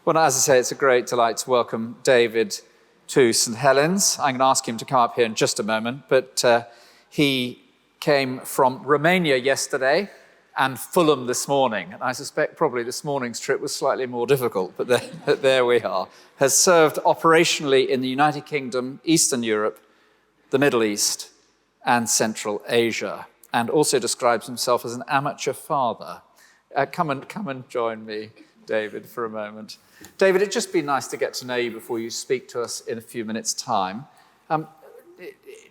Well, as I say, it's a great delight to welcome David to St. Helens. I'm going to ask him to come up here in just a moment, but he came from Romania yesterday and Fulham this morning. And I suspect probably this morning's trip was slightly more difficult, but there we are. Has served operationally in the United Kingdom, Eastern Europe, the Middle East, and Central Asia, and also describes himself as an amateur father. Come and join me, David, for a moment. David, it'd just be nice to get to know you before you speak to us in a few minutes' time.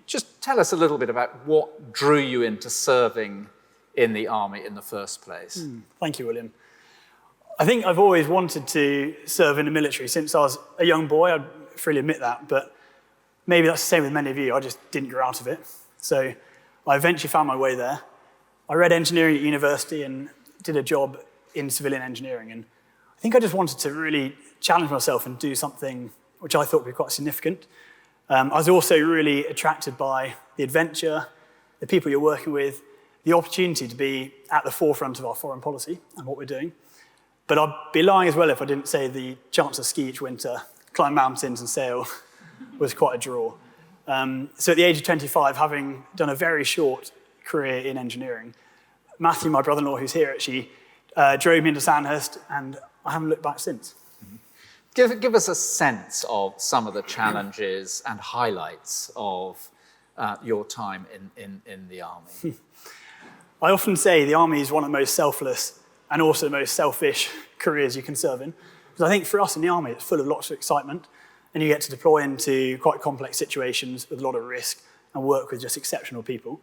Just tell us a little bit about what drew you into serving in the army in the first place. Thank you, William. I think I've always wanted to serve in the military since I was a young boy. I'd freely admit that, but maybe that's the same with many of you. I just didn't grow out of it. So I eventually found my way there. I read engineering at university and did a job in civilian engineering, and I think I just wanted to really challenge myself and do something which I thought would be quite significant. I was also really attracted by the adventure, the people you're working with, the opportunity to be at the forefront of our foreign policy and what we're doing. But I'd be lying as well if I didn't say the chance to ski each winter, climb mountains and sail was quite a draw. So at the age of 25, having done a very short career in engineering, Matthew, my brother-in-law who's here, actually drove me into Sandhurst, and I haven't looked back since. Give us a sense of some of the challenges and highlights of your time in the army. I often say the army is one of the most selfless and also the most selfish careers you can serve in. Because I think for us in the army, it's full of lots of excitement, and you get to deploy into quite complex situations with a lot of risk and work with just exceptional people.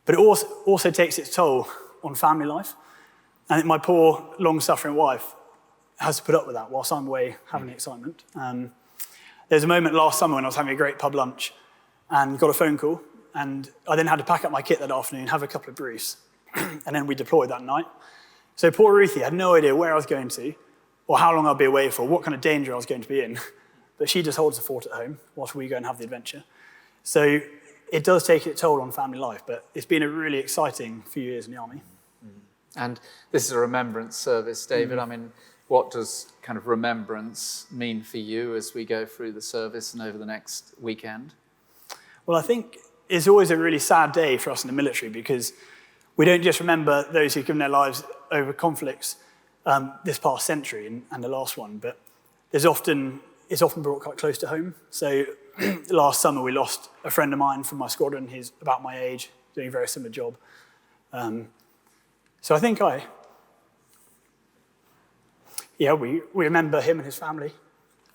But it also takes its toll on family life. And my poor, long-suffering wife has to put up with that whilst I'm away having the excitement. There's a moment last summer when I was having a great pub lunch and got a phone call, and I then had to pack up my kit that afternoon, have a couple of briefs, and then we deployed that night. So poor Ruthie had no idea where I was going to, or how long I'd be away for, what kind of danger I was going to be in. But she just holds the fort at home whilst we go and have the adventure. So it does take its toll on family life, but it's been a really exciting few years in the army. And this is a remembrance service, David. I mean, what does kind of remembrance mean for you as we go through the service and over the next weekend? Well, I think it's always a really sad day for us in the military because we don't just remember those who've given their lives over conflicts this past century and the last one, but it's often brought quite close to home. So last summer we lost a friend of mine from my squadron. He's about my age, doing a very similar job. So I think we remember him and his family.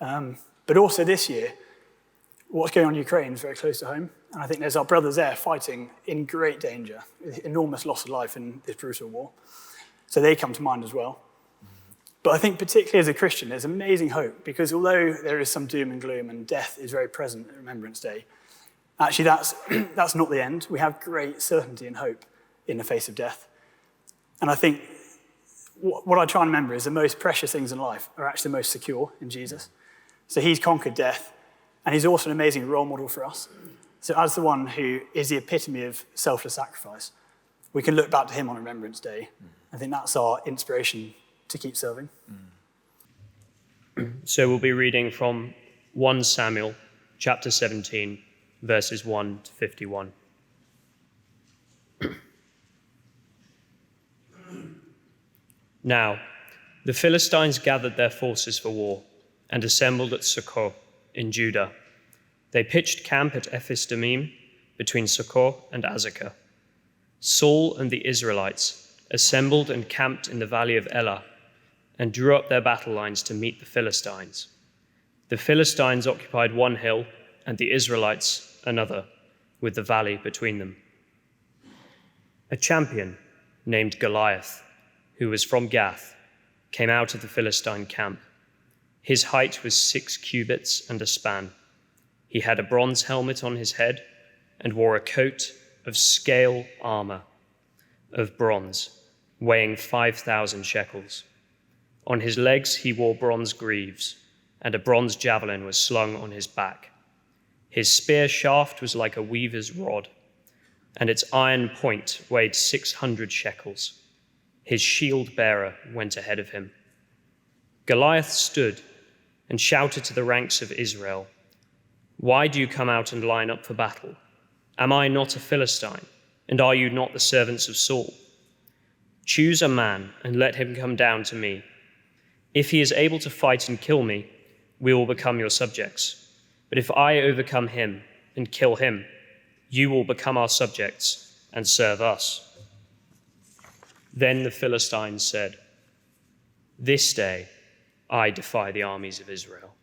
But also this year, what's going on in Ukraine is very close to home. And I think there's our brothers there fighting in great danger, with enormous loss of life in this brutal war. So they come to mind as well. But I think particularly as a Christian, there's amazing hope, because although there is some doom and gloom and death is very present at Remembrance Day, actually that's not the end. We have great certainty and hope in the face of death. And I think what I try and remember is the most precious things in life are actually the most secure in Jesus. So he's conquered death, and he's also an amazing role model for us. So as the one who is the epitome of selfless sacrifice, we can look back to him on Remembrance Day. I think that's our inspiration to keep serving. So we'll be reading from 1 Samuel chapter 17, verses 1 to 51. Now, the Philistines gathered their forces for war and assembled at Succoth in Judah. They pitched camp at Ephes-dammim between Succoth and Azekah. Saul and the Israelites assembled and camped in the valley of Elah and drew up their battle lines to meet the Philistines. The Philistines occupied one hill and the Israelites another, with the valley between them. A champion named Goliath, who was from Gath, came out of the Philistine camp. His height was 6 cubits and a span. He had a bronze helmet on his head and wore a coat of scale armor of bronze, weighing 5,000 shekels. On his legs he wore bronze greaves, and a bronze javelin was slung on his back. His spear shaft was like a weaver's rod, and its iron point weighed 600 shekels. His shield bearer went ahead of him. Goliath stood and shouted to the ranks of Israel, "Why do you come out and line up for battle? Am I not a Philistine, and are you not the servants of Saul? Choose a man and let him come down to me. If he is able to fight and kill me, we will become your subjects. But if I overcome him and kill him, you will become our subjects and serve us." Then the Philistines said, "This day I defy the armies of Israel.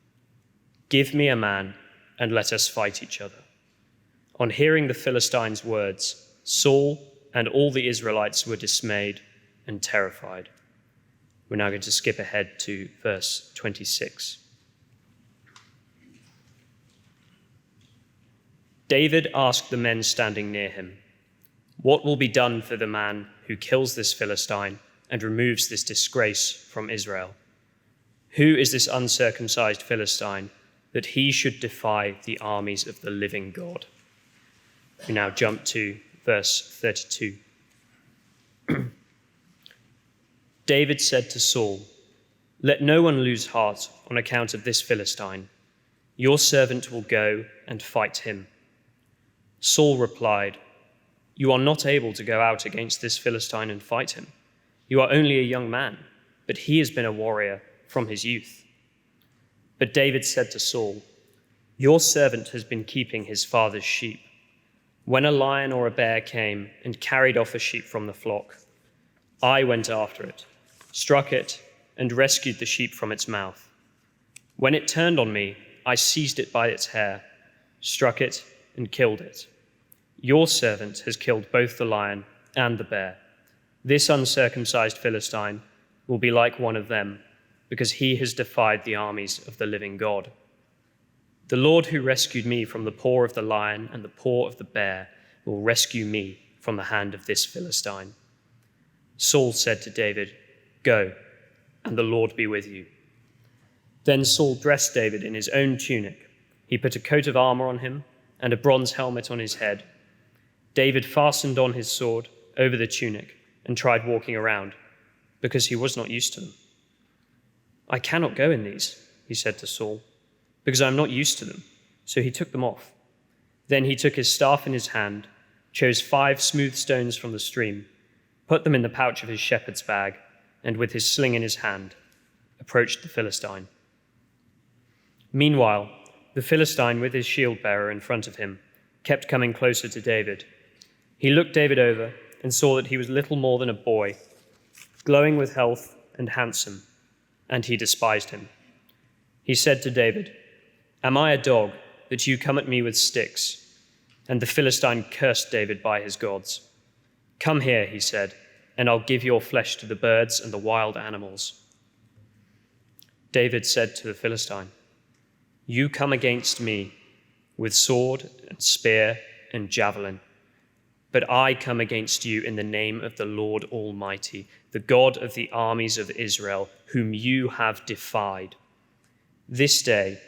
Give me a man and let us fight each other." On hearing the Philistines' words, Saul and all the Israelites were dismayed and terrified. We're now going to skip ahead to verse 26. David asked the men standing near him, "What will be done for the man who kills this Philistine and removes this disgrace from Israel? Who is this uncircumcised Philistine that he should defy the armies of the living God?" We now jump to verse 32. David said to Saul, "Let no one lose heart on account of this Philistine. Your servant will go and fight him." Saul replied, "You are not able to go out against this Philistine and fight him. You are only a young man, but he has been a warrior from his youth." But David said to Saul, "Your servant has been keeping his father's sheep. When a lion or a bear came and carried off a sheep from the flock, I went after it, struck it, and rescued the sheep from its mouth. When it turned on me, I seized it by its hair, struck it, and killed it. Your servant has killed both the lion and the bear. This uncircumcised Philistine will be like one of them, because he has defied the armies of the living God. The Lord who rescued me from the paw of the lion and the paw of the bear will rescue me from the hand of this Philistine." Saul said to David, "Go, and the Lord be with you." Then Saul dressed David in his own tunic. He put a coat of armor on him and a bronze helmet on his head. David fastened on his sword over the tunic and tried walking around, because he was not used to them. "I cannot go in these," he said to Saul, "because I am not used to them." So he took them off. Then he took his staff in his hand, chose 5 smooth stones from the stream, put them in the pouch of his shepherd's bag, and with his sling in his hand, approached the Philistine. Meanwhile, the Philistine with his shield-bearer in front of him kept coming closer to David. He looked David over and saw that he was little more than a boy, glowing with health and handsome, and he despised him. He said to David, "Am I a dog that you come at me with sticks?" And the Philistine cursed David by his gods. "Come here," he said, "and I'll give your flesh to the birds and the wild animals." David said to the Philistine, "You come against me with sword and spear and javelin, but I come against you in the name of the Lord Almighty, the God of the armies of Israel, whom you have defied. This day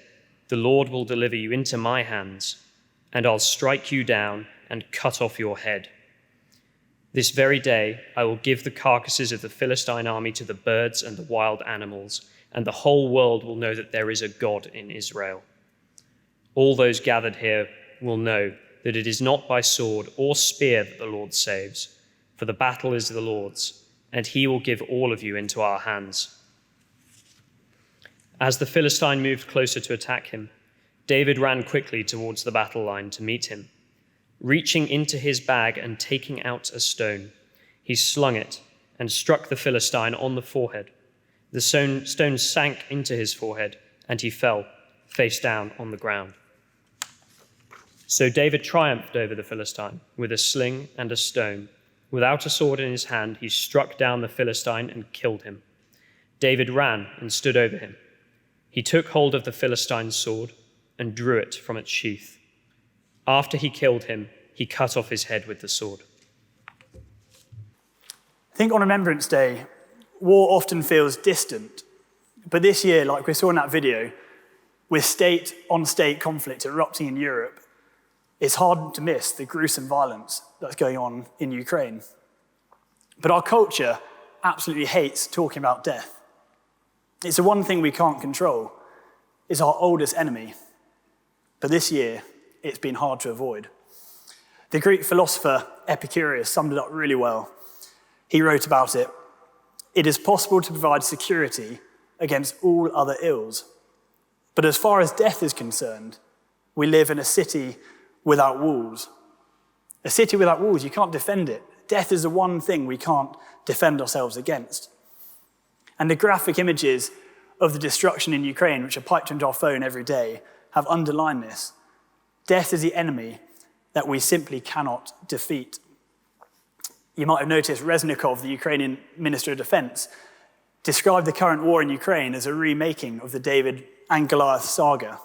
the Lord will deliver you into my hands, and I'll strike you down and cut off your head. This very day I will give the carcasses of the Philistine army to the birds and the wild animals, and the whole world will know that there is a God in Israel. All those gathered here will know that it is not by sword or spear that the Lord saves, for the battle is the Lord's, and he will give all of you into our hands." As the Philistine moved closer to attack him, David ran quickly towards the battle line to meet him. Reaching into his bag and taking out a stone, he slung it and struck the Philistine on the forehead. The stone sank into his forehead, and he fell face down on the ground. So David triumphed over the Philistine with a sling and a stone. Without a sword in his hand, he struck down the Philistine and killed him. David ran and stood over him. He took hold of the Philistine's sword and drew it from its sheath. After he killed him, he cut off his head with the sword. I think on Remembrance Day, war often feels distant. But this year, like we saw in that video, with state-on-state conflict erupting in Europe, it's hard to miss the gruesome violence that's going on in Ukraine. But our culture absolutely hates talking about death. It's the one thing we can't control. It's our oldest enemy. But this year, it's been hard to avoid. The Greek philosopher Epicurus summed it up really well. He wrote about it, "It is possible to provide security against all other ills. But as far as death is concerned, we live in a city without walls." A city without walls, you can't defend it. Death is the one thing we can't defend ourselves against. And the graphic images of the destruction in Ukraine, which are piped into our phone every day, have underlined this. Death is the enemy that we simply cannot defeat. You might have noticed Reznikov, the Ukrainian Minister of Defense, described the current war in Ukraine as a remaking of the David and Goliath saga.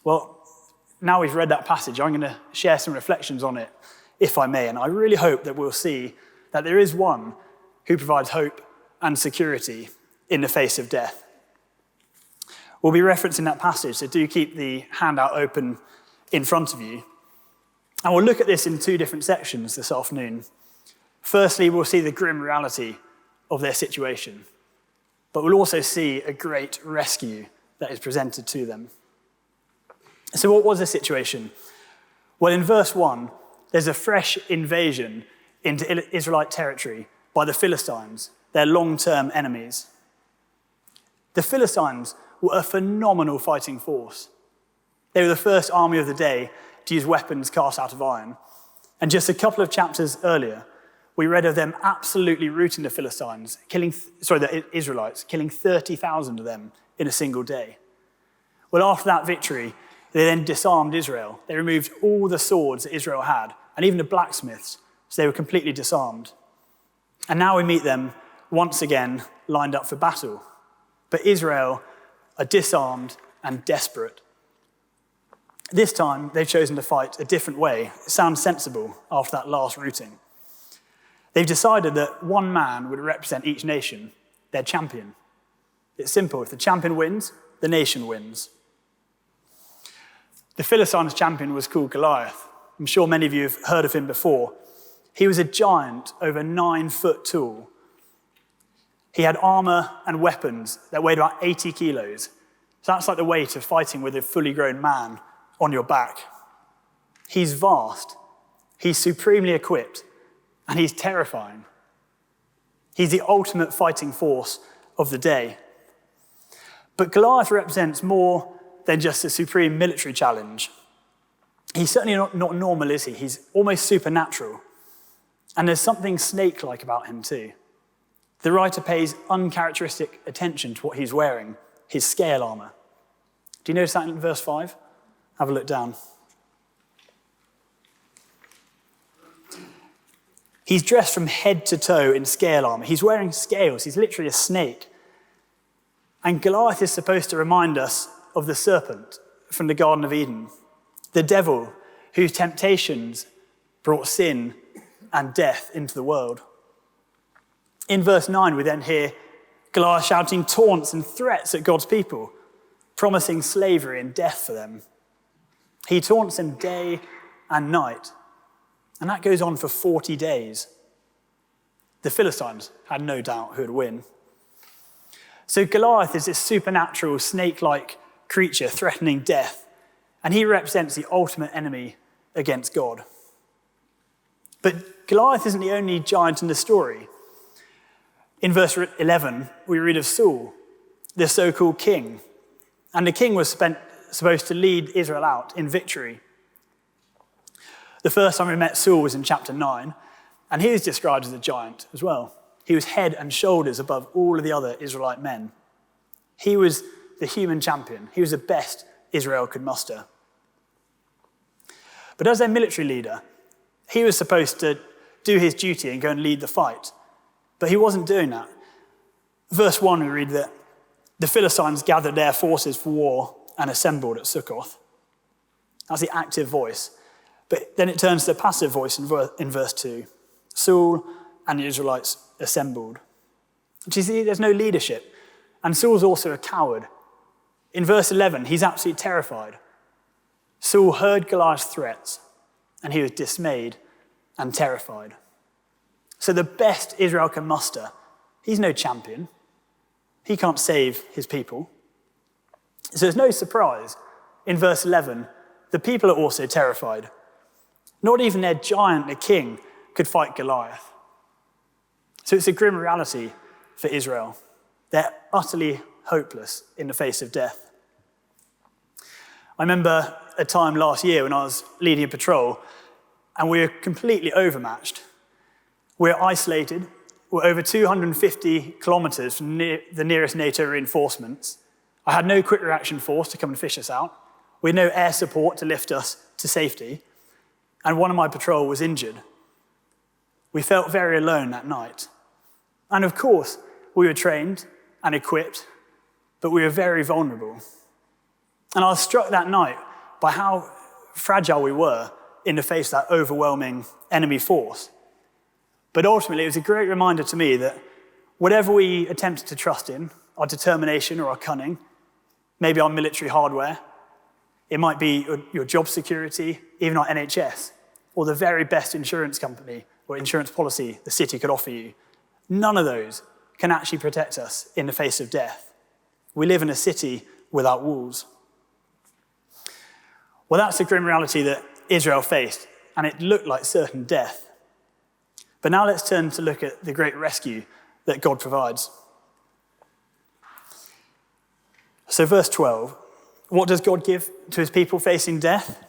Well, now we've read that passage, I'm going to share some reflections on it, if I may, and I really hope that we'll see that there is one who provides hope and security in the face of death. We'll be referencing that passage, so do keep the handout open in front of you. And we'll look at this in two different sections this afternoon. Firstly, we'll see the grim reality of their situation, but we'll also see a great rescue that is presented to them. So what was the situation? Well, in verse 1, there's a fresh invasion into Israelite territory by the Philistines, their long-term enemies. The Philistines were a phenomenal fighting force. They were the first army of the day to use weapons cast out of iron. And just a couple of chapters earlier, we read of them absolutely routing the Philistines, the Israelites, killing 30,000 of them in a single day. Well, after that victory, they then disarmed Israel. They removed all the swords that Israel had, and even the blacksmiths, so they were completely disarmed. And now we meet them once again lined up for battle. But Israel are disarmed and desperate. This time, they've chosen to fight a different way. It sounds sensible after that last routing. They've decided that one man would represent each nation, their champion. It's simple. If the champion wins, the nation wins. The Philistines' champion was called Goliath. I'm sure many of you have heard of him before. He was a giant, over 9 foot tall. He had armor and weapons that weighed about 80 kilos. So that's like the weight of fighting with a fully grown man on your back. He's vast, he's supremely equipped, and he's terrifying. He's the ultimate fighting force of the day. But Goliath represents more than just a supreme military challenge. He's certainly not normal, is he? He's almost supernatural. And there's something snake-like about him too. The writer pays uncharacteristic attention to what he's wearing, his scale armor. Do you notice that in verse 5? Have a look down. He's dressed from head to toe in scale armor. He's wearing scales. He's literally a snake. And Goliath is supposed to remind us of the serpent from the Garden of Eden, the devil whose temptations brought sin and death into the world. In verse 9, we then hear Goliath shouting taunts and threats at God's people, promising slavery and death for them. He taunts them day and night, and that goes on for 40 days. The Philistines had no doubt who would win. So Goliath is this supernatural, snake-like creature threatening death, and he represents the ultimate enemy against God. But Goliath isn't the only giant in the story. In verse 11, we read of Saul, the so-called king, and the king was supposed to lead Israel out in victory. The first time we met Saul was in chapter 9, and he was described as a giant as well. He was head and shoulders above all of the other Israelite men. He was the human champion. He was the best Israel could muster. But as their military leader, he was supposed to do his duty and go and lead the fight. But he wasn't doing that. Verse 1, we read that the Philistines gathered their forces for war and assembled at Sukkoth. That's the active voice. But then it turns to the passive voice in verse 2. Saul and the Israelites assembled. Do you see, there's no leadership. And Saul's also a coward. In verse 11, he's absolutely terrified. Saul heard Goliath's threats, and he was dismayed and terrified. So the best Israel can muster, he's no champion. He can't save his people. So it's no surprise, in verse 11, the people are also terrified. Not even their giant, the king, could fight Goliath. So it's a grim reality for Israel. They're utterly hopeless in the face of death. I remember a time last year when I was leading a patrol and we were completely overmatched. We're isolated. We're over 250 kilometers from the nearest NATO reinforcements. I had no quick reaction force to come and fish us out. We had no air support to lift us to safety. And one of my patrol was injured. We felt very alone that night. And of course, we were trained and equipped, but we were very vulnerable. And I was struck that night by how fragile we were in the face of that overwhelming enemy force. But ultimately, it was a great reminder to me that whatever we attempted to trust in, our determination or our cunning, maybe our military hardware, it might be your job security, even our NHS, or the very best insurance company or insurance policy the city could offer you. None of those can actually protect us in the face of death. We live in a city without walls. Well, that's the grim reality that Israel faced, and it looked like certain death. But now let's turn to look at the great rescue that God provides. So verse 12, what does God give to his people facing death?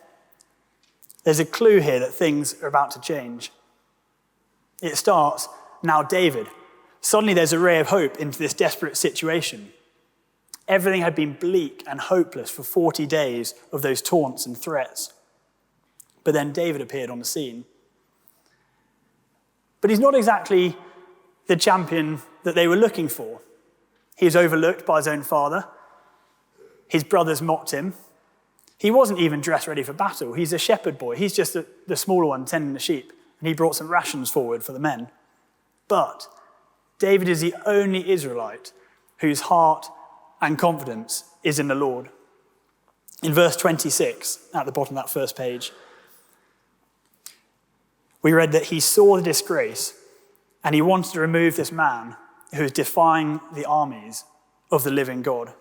There's a clue here that things are about to change. It starts, now David. Suddenly there's a ray of hope into this desperate situation. Everything had been bleak and hopeless for 40 days of those taunts and threats. But then David appeared on the scene. But he's not exactly the champion that they were looking for. He was overlooked by his own father. His brothers mocked him. He wasn't even dressed ready for battle. He's a shepherd boy. He's just the smaller one tending the sheep. And he brought some rations forward for the men. But David is the only Israelite whose heart and confidence is in the Lord. In verse 26, at the bottom of that first page, we read that he saw the disgrace and he wanted to remove this man who is defying the armies of the living God.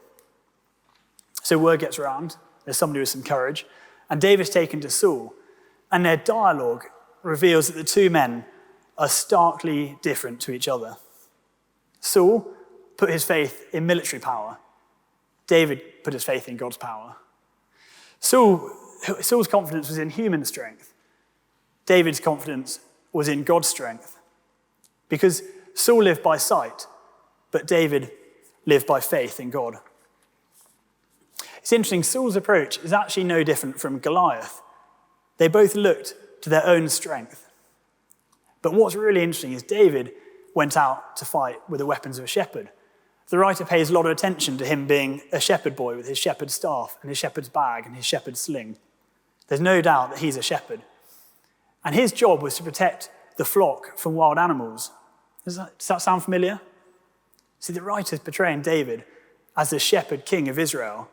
So word gets around, there's somebody with some courage, and David's taken to Saul, and their dialogue reveals that the two men are starkly different to each other. Saul put his faith in military power. David put his faith in God's power. Saul's confidence was in human strength. David's confidence was in God's strength. Because Saul lived by sight, but David lived by faith in God. It's interesting, Saul's approach is actually no different from Goliath. They both looked to their own strength. But what's really interesting is David went out to fight with the weapons of a shepherd. The writer pays a lot of attention to him being a shepherd boy with his shepherd's staff and his shepherd's bag and his shepherd's sling. There's no doubt that he's a shepherd. And his job was to protect the flock from wild animals. Does that sound familiar? See, the writer's portraying David as the shepherd king of Israel,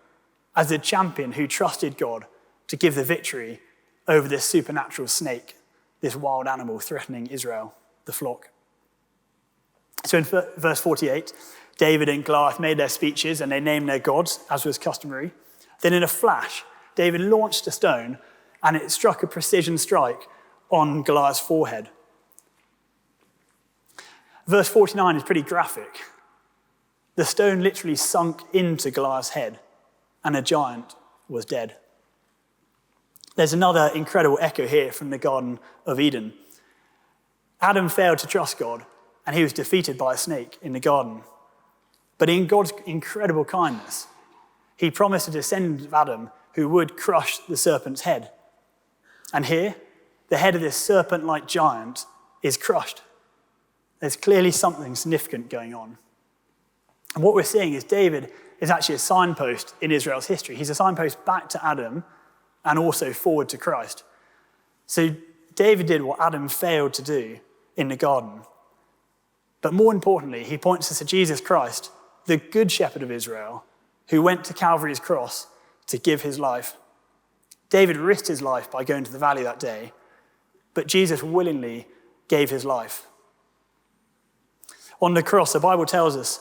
as the champion who trusted God to give the victory over this supernatural snake, this wild animal threatening Israel, the flock. So in verse 48, David and Goliath made their speeches and they named their gods, as was customary. Then in a flash, David launched a stone and it struck a precision strike on Goliath's forehead. Verse 49 is pretty graphic. The stone literally sunk into Goliath's head and the giant was dead. There's another incredible echo here from the Garden of Eden. Adam failed to trust God and he was defeated by a snake in the garden. But in God's incredible kindness, he promised a descendant of Adam who would crush the serpent's head. And here, the head of this serpent-like giant is crushed. There's clearly something significant going on. And what we're seeing is David is actually a signpost in Israel's history. He's a signpost back to Adam and also forward to Christ. So David did what Adam failed to do in the garden. But more importantly, he points us to Jesus Christ, the good shepherd of Israel, who went to Calvary's cross to give his life. David risked his life by going to the valley that day, but Jesus willingly gave his life. On the cross, the Bible tells us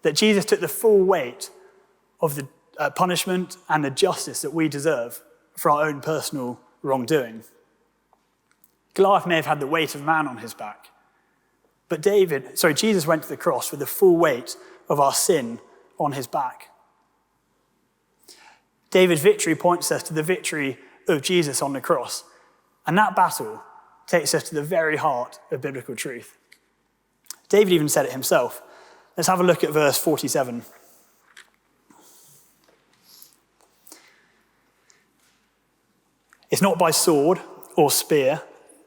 that Jesus took the full weight of the punishment and the justice that we deserve for our own personal wrongdoing. Goliath may have had the weight of man on his back, but Jesus went to the cross with the full weight of our sin on his back. David's victory points us to the victory of Jesus on the cross, and that battle takes us to the very heart of biblical truth. David even said it himself. Let's have a look at verse 47. It's not by sword or spear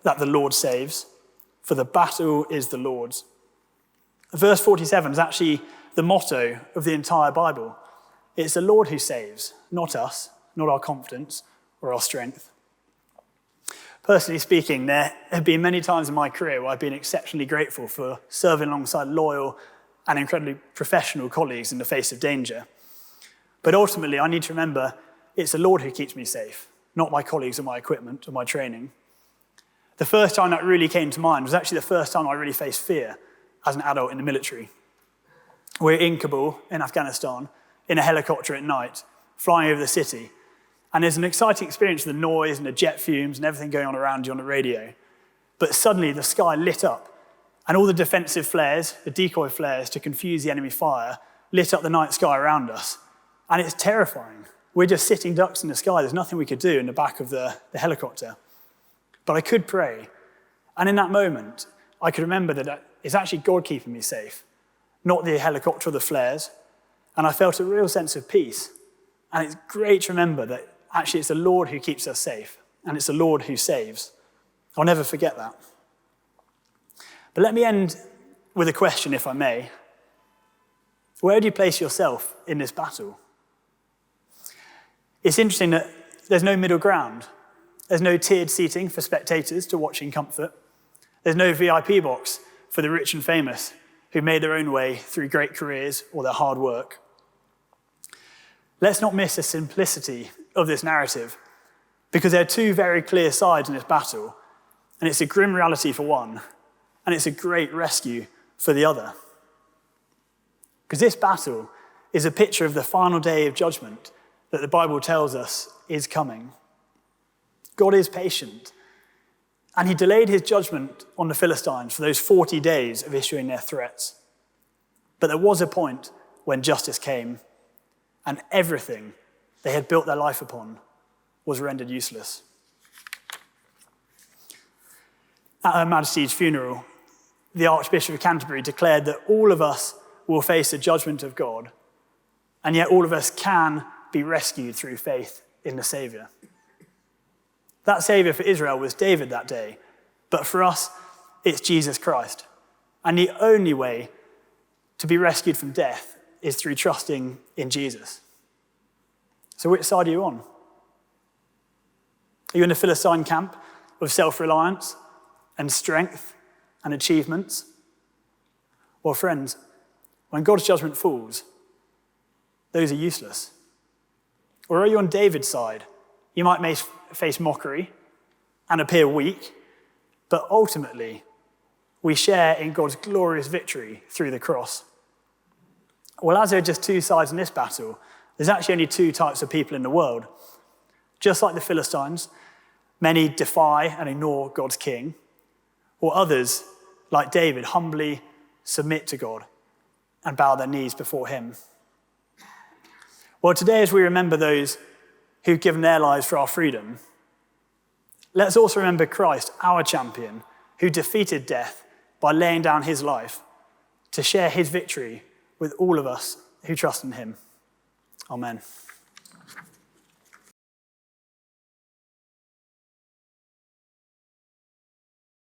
that the Lord saves, for the battle is the Lord's. Verse 47 is actually the motto of the entire Bible. It's the Lord who saves, not us, not our confidence or our strength. Personally speaking, there have been many times in my career where I've been exceptionally grateful for serving alongside loyal and incredibly professional colleagues in the face of danger. But ultimately, I need to remember it's the Lord who keeps me safe, not my colleagues or my equipment or my training. The first time that really came to mind was actually the first time I really faced fear as an adult in the military. We're in Kabul, in Afghanistan, in a helicopter at night, flying over the city. And there's an exciting experience with the noise and the jet fumes and everything going on around you on the radio. But suddenly the sky lit up, and all the defensive flares, the decoy flares to confuse the enemy fire, lit up the night sky around us. And it's terrifying. We're just sitting ducks in the sky. There's nothing we could do in the back of the helicopter. But I could pray. And in that moment, I could remember that it's actually God keeping me safe, not the helicopter or the flares. And I felt a real sense of peace. And it's great to remember that actually it's the Lord who keeps us safe, and it's the Lord who saves. I'll never forget that. But let me end with a question, if I may. Where do you place yourself in this battle? It's interesting that there's no middle ground. There's no tiered seating for spectators to watch in comfort. There's no VIP box for the rich and famous who made their own way through great careers or their hard work. Let's not miss the simplicity of this narrative, because there are two very clear sides in this battle, and it's a grim reality for one, and it's a great rescue for the other. Because this battle is a picture of the final day of judgment that the Bible tells us is coming. God is patient, and he delayed his judgment on the Philistines for those 40 days of issuing their threats. But there was a point when justice came, and everything they had built their life upon was rendered useless. At Her Majesty's funeral, the Archbishop of Canterbury declared that all of us will face the judgment of God, and yet all of us can be rescued through faith in the Saviour. That Saviour for Israel was David that day, but for us, it's Jesus Christ. And the only way to be rescued from death is through trusting in Jesus. So which side are you on? Are you in the Philistine camp of self-reliance and strength and achievements? Well, friends, when God's judgment falls, those are useless. Or are you on David's side? You might face mockery and appear weak, but ultimately, we share in God's glorious victory through the cross. Well, as there are just two sides in this battle, there's actually only two types of people in the world. Just like the Philistines, many defy and ignore God's king, or others, like David, humbly submit to God and bow their knees before him. Well, today, as we remember those who've given their lives for our freedom, let's also remember Christ, our champion, who defeated death by laying down his life to share his victory with all of us who trust in him. Amen.